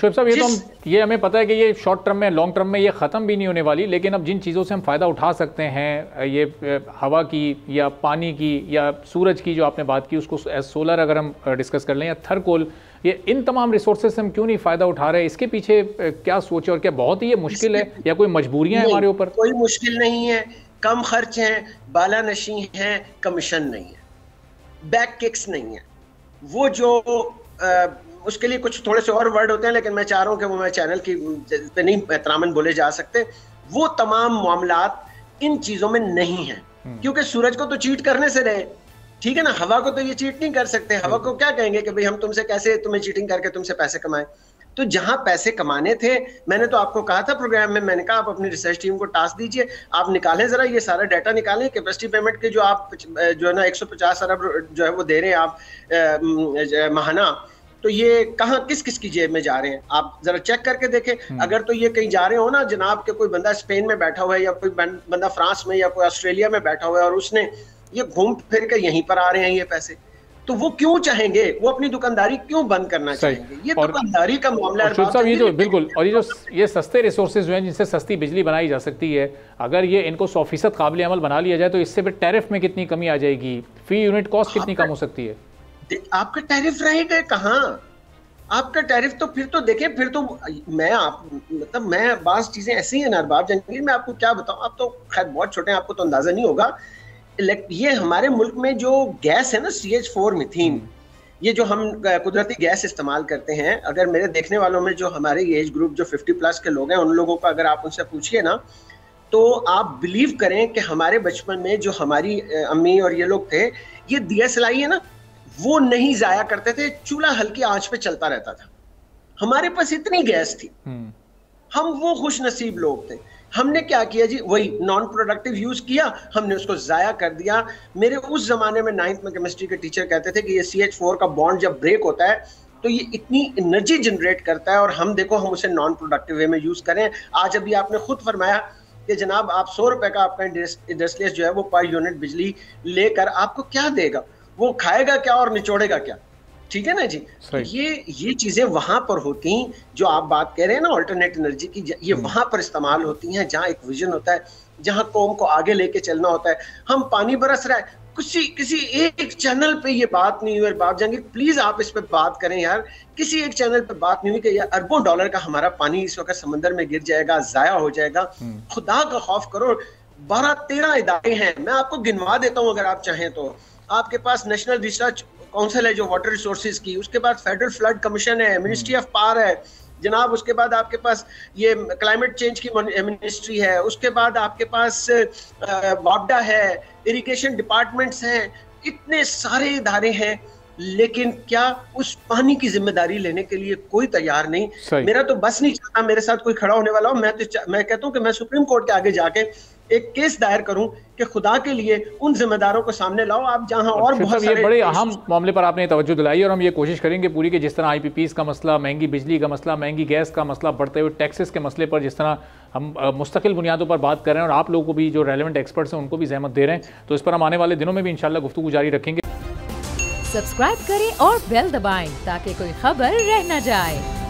शोएब साहब, ये हमें पता है कि ये शॉर्ट टर्म में, लॉन्ग टर्म में ये ख़त्म भी नहीं होने वाली, लेकिन अब जिन चीज़ों से हम फ़ायदा उठा सकते हैं, ये हवा की या पानी की या सूरज की जो आपने बात की, उसको एज सोलर अगर हम डिस्कस कर लें, या थर्मोकोल, ये इन तमाम रिसोर्सेज से हम क्यों नहीं फ़ायदा उठा रहे हैं? इसके पीछे क्या सोचे और क्या बहुत ही ये मुश्किल है या कोई मजबूरियाँ हैं हमारे ऊपर? कोई मुश्किल नहीं है, कम खर्च है, बालानशी है, कमीशन नहीं है, बैक किक्स नहीं है। वो जो उसके लिए कुछ थोड़े से और वर्ड होते हैं, लेकिन मैं चाह रहा हूँ कि वो मैं चैनल की पे नहीं एहतरामन बोले जा सकते। वो तमाम मामलात इन चीजों में नहीं है, क्योंकि सूरज को तो चीट करने से रहे, ठीक है ना। हवा को तो ये चीट नहीं कर सकते। हवा को क्या कहेंगे कि भाई हम तुमसे कैसे, तुम्हें चीटिंग करके तुमसे पैसे कमाएं। तो जहां पैसे कमाने थे, मैंने तो आपको कहा था प्रोग्राम में, मैंने कहा आप अपनी रिसर्च टीम को टास्क दीजिए, आप निकालें जरा ये सारा डाटा निकालें। कैपेसिटी पेमेंट के जो आप जो है ना 150 अरब जो है वो दे रहे हैं आप महाना, तो ये कहाँ किस किस की जेब में जा रहे हैं, आप जरा चेक करके देखें। अगर तो ये कहीं जा रहे हो ना जनाब के, कोई बंदा स्पेन में बैठा हुआ है या कोई बंदा फ्रांस में या कोई ऑस्ट्रेलिया में बैठा हुआ है और उसने ये घूम फिर के यहीं पर आ रहे हैं ये पैसे, तो वो क्यों चाहेंगे, वो अपनी दुकानदारी क्यों बंद करना चाहेंगे? ये दुकानदारी का मामला है। साहब, ये जो बिल्कुल, और ये सस्ते रिसोर्सेज जो हैं जिनसे सस्ती बिजली बनाई जा सकती है, अगर ये इनको 100% काबिल अमल बना लिया जाए तो इससे फिर टैरिफ में कितनी कमी आ जाएगी, फी यूनिट कॉस्ट कितनी कम हो सकती है? आपका टैरिफ रहेगा कहाँ? आपका टैरिफ तो फिर तो देखें, फिर तो मैं बात चीजें ऐसी हैं ना अरबाब जंगीर, मैं आपको क्या बताऊं, आप तो खैर बहुत छोटे हैं, आपको तो अंदाजा नहीं होगा। ये हमारे मुल्क में जो गैस है ना CH4 मीथेन, ये जो हम कुदरती गैस इस्तेमाल करते हैं, अगर मेरे देखने वालों में जो हमारे एज ग्रुप जो 50+ के लोग हैं, उन लोगों को अगर आप उनसे पूछिए ना, तो आप बिलीव करें कि हमारे बचपन में जो हमारी अम्मी और ये लोग थे, ये दिया सलाई है ना, वो नहीं जाया करते थे, चूल्हा हल्की आंच पे चलता रहता था। हमारे पास इतनी गैस थी, हम वो खुश नसीब लोग थे। हमने क्या किया जी, वही नॉन प्रोडक्टिव यूज किया, हमने उसको जाया कर दिया। मेरे उस जमाने में 9th में केमिस्ट्री के टीचर कहते थे कि ये CH4 का बॉन्ड जब ब्रेक होता है तो ये इतनी एनर्जी जनरेट करता है, और हम देखो हम उसे नॉन प्रोडक्टिव वे में यूज करें। आज अभी आपने खुद फरमाया कि जनाब आप 100 रुपए का आपका इंडस्ट्रियलिस्ट जो है वो पर यूनिट बिजली लेकर आपको क्या देगा, वो खाएगा क्या और निचोड़ेगा क्या? ठीक है ना जी। ये चीजें वहां पर होती हैं जो आप बात कह रहे हैं ना अल्टरनेट एनर्जी की, ये वहां पर इस्तेमाल होती हैं जहां एक विजन होता है, जहां कौम को आगे लेके चलना होता है। हम पानी बरस रहा है, किसी एक चैनल पे ये बात नहीं हुई। बात जाएंगे प्लीज आप इस पे बात करें यार, किसी एक चैनल पे बात नहीं हुई कि यार अरबों डॉलर का हमारा पानी इस वक्त समंदर में गिर जाएगा, जाया हो जाएगा। खुदा का खौफ करो। 12-13 इदारे हैं, मैं आपको गिनवा देता हूं अगर आप चाहें तो। आपके पास नेशनल रिसर्च काउंसिल है जो वाटर रिसोर्सेज की, उसके बाद फेडरल फ्लड कमीशन है, मिनिस्ट्री ऑफ पावर है जनाब, उसके बाद आपके पास ये क्लाइमेट चेंज की मिनिस्ट्री है, उसके बाद आपके पास वापडा है, इरिगेशन डिपार्टमेंट्स हैं, इतने सारे इदारे हैं, लेकिन क्या उस पानी की जिम्मेदारी लेने के लिए कोई तैयार नहीं। मेरा तो बस नहीं चाहता मेरे साथ कोई खड़ा होने वाला हो। मैं कहता हूँ कि मैं सुप्रीम कोर्ट के आगे जाके एक केस दायर करूं कि खुदा के लिए उन जिम्मेदारों को सामने लाओ आप, जहां और बहुत सारे बड़े अहम मामले पर आपने तवज्जो दिलाई, और हम ये कोशिश करेंगे पूरी कि जिस तरह IPPs का मसला, महंगी बिजली का मसला, महंगी गैस का मसला, बढ़ते हुए टैक्सेस के मसले पर जिस तरह हम मुस्तकिल बुनियादों पर बात कर रहे हैं, और आप लोगों को भी जो रेलेवेंट एक्सपर्ट्स हैं उनको भी ज़हमत दे रहे हैं, तो इस पर हम आने वाले दिनों में भी इंशाल्लाह गुफ्तगू जारी रखेंगे। सब्सक्राइब करें और बेल दबाएं ताकि कोई खबर रह न जाए।